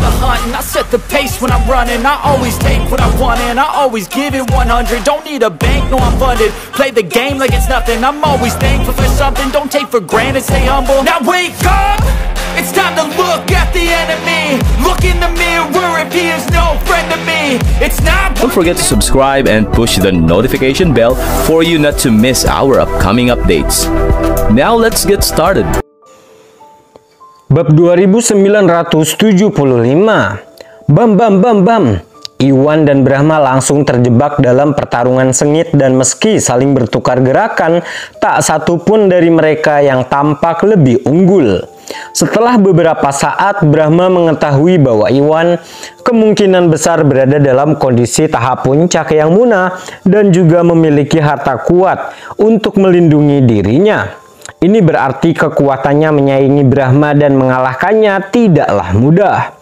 the hunt and I set the pace when I'm running. I always take what I want and I always give it 100. Don't need a bank, no I'm funded. Play the game like it's nothing. I'm always thankful for something. Don't take for granted, stay humble. Now wake up, it's time to look at the enemy. Look in the mirror if he is no friend to me. It's not. Don't forget to subscribe and push the notification bell for you not to miss our upcoming updates. Now let's get started. Bab 2975. Bam. Iwan dan Brahma langsung terjebak dalam pertarungan sengit dan meski saling bertukar gerakan, tak satu pun dari mereka yang tampak lebih unggul. Setelah beberapa saat, Brahma mengetahui bahwa Iwan kemungkinan besar berada dalam kondisi tahap puncak yang munah dan juga memiliki harta kuat untuk melindungi dirinya. Ini berarti kekuatannya menyaingi Brahma dan mengalahkannya tidaklah mudah.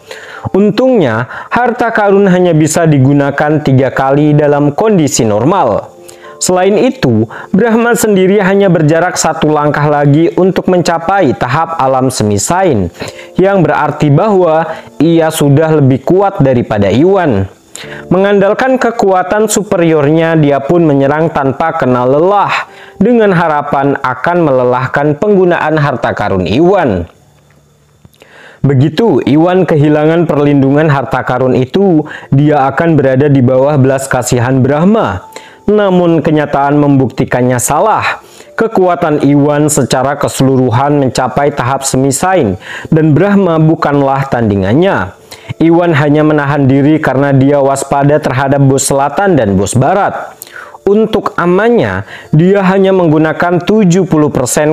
Untungnya, harta karun hanya bisa digunakan 3 kali dalam kondisi normal. Selain itu, Brahma sendiri hanya berjarak 1 langkah lagi untuk mencapai tahap alam semisain, yang berarti bahwa ia sudah lebih kuat daripada Iwan. Mengandalkan kekuatan superiornya, dia pun menyerang tanpa kenal lelah, dengan harapan akan melelahkan penggunaan harta karun Iwan. Begitu Iwan kehilangan perlindungan harta karun itu, dia akan berada di bawah belas kasihan Brahma. Namun kenyataan membuktikannya salah. Kekuatan Iwan secara keseluruhan mencapai tahap semisain dan Brahma bukanlah tandingannya. Iwan hanya menahan diri karena dia waspada terhadap bos selatan dan bos barat. Untuk amannya, dia hanya menggunakan 70%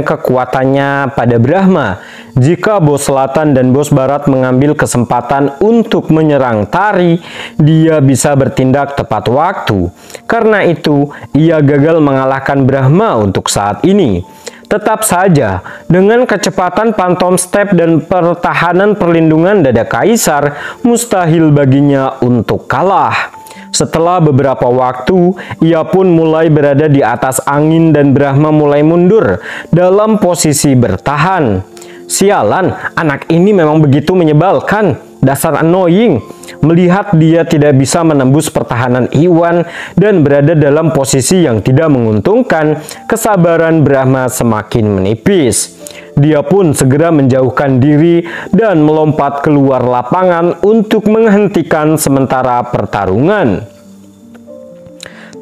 kekuatannya pada Brahma. Jika bos selatan dan bos barat mengambil kesempatan untuk menyerang Tari, dia bisa bertindak tepat waktu. Karena itu, ia gagal mengalahkan Brahma untuk saat ini. Tetap saja, dengan kecepatan Phantom Step dan pertahanan perlindungan dada kaisar, mustahil baginya untuk kalah. Setelah beberapa waktu, ia pun mulai berada di atas angin dan Brahma mulai mundur dalam posisi bertahan. Sialan, anak ini memang begitu menyebalkan. Dasar annoying. Melihat dia tidak bisa menembus pertahanan Iwan dan berada dalam posisi yang tidak menguntungkan, kesabaran Brahma semakin menipis. Dia pun segera menjauhkan diri dan melompat keluar lapangan untuk menghentikan sementara pertarungan.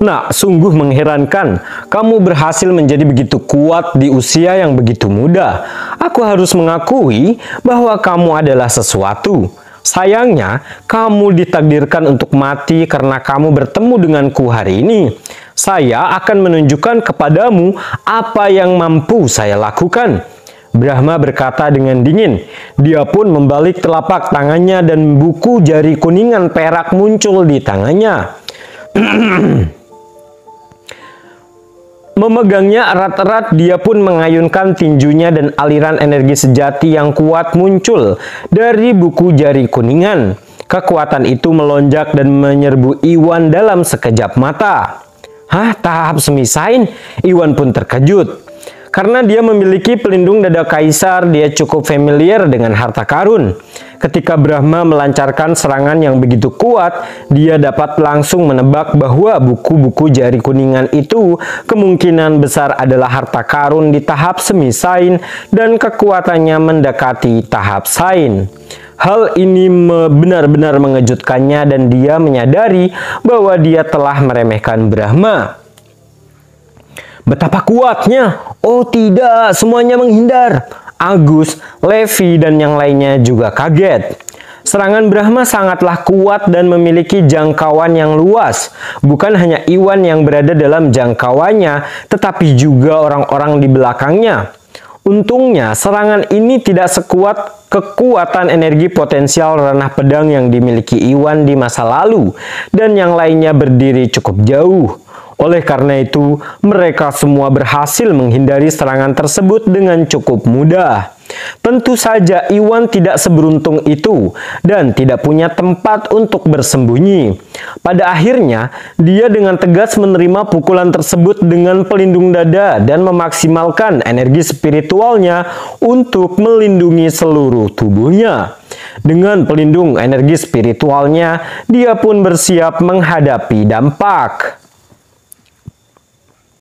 Nah, sungguh mengherankan. Kamu berhasil menjadi begitu kuat di usia yang begitu muda. Aku harus mengakui bahwa kamu adalah sesuatu. Sayangnya, kamu ditakdirkan untuk mati karena kamu bertemu denganku hari ini. Saya akan menunjukkan kepadamu apa yang mampu saya lakukan. Brahma berkata dengan dingin. Dia pun membalik telapak tangannya dan buku jari kuningan perak muncul di tangannya. Memegangnya erat-erat, dia pun mengayunkan tinjunya dan aliran energi sejati yang kuat muncul dari buku jari kuningan. Kekuatan itu melonjak dan menyerbu Iwan dalam sekejap mata. Hah, tahap semisain? Iwan pun terkejut. Karena dia memiliki pelindung dada kaisar, dia cukup familiar dengan harta karun. Ketika Brahma melancarkan serangan yang begitu kuat, dia dapat langsung menebak bahwa buku-buku jari kuningan itu kemungkinan besar adalah harta karun di tahap semisain dan kekuatannya mendekati tahap sain. Hal ini benar-benar mengejutkannya dan dia menyadari bahwa dia telah meremehkan Brahma. Betapa kuatnya! Oh tidak, semuanya menghindar. Agus, Levi, dan yang lainnya juga kaget. Serangan Brahma sangatlah kuat dan memiliki jangkauan yang luas. Bukan hanya Iwan yang berada dalam jangkauannya, tetapi juga orang-orang di belakangnya. Untungnya, serangan ini tidak sekuat kekuatan energi potensial ranah pedang yang dimiliki Iwan di masa lalu, dan yang lainnya berdiri cukup jauh. Oleh karena itu, mereka semua berhasil menghindari serangan tersebut dengan cukup mudah. Tentu saja Iwan tidak seberuntung itu dan tidak punya tempat untuk bersembunyi. Pada akhirnya, dia dengan tegas menerima pukulan tersebut dengan pelindung dada dan memaksimalkan energi spiritualnya untuk melindungi seluruh tubuhnya. Dengan pelindung energi spiritualnya, dia pun bersiap menghadapi dampak.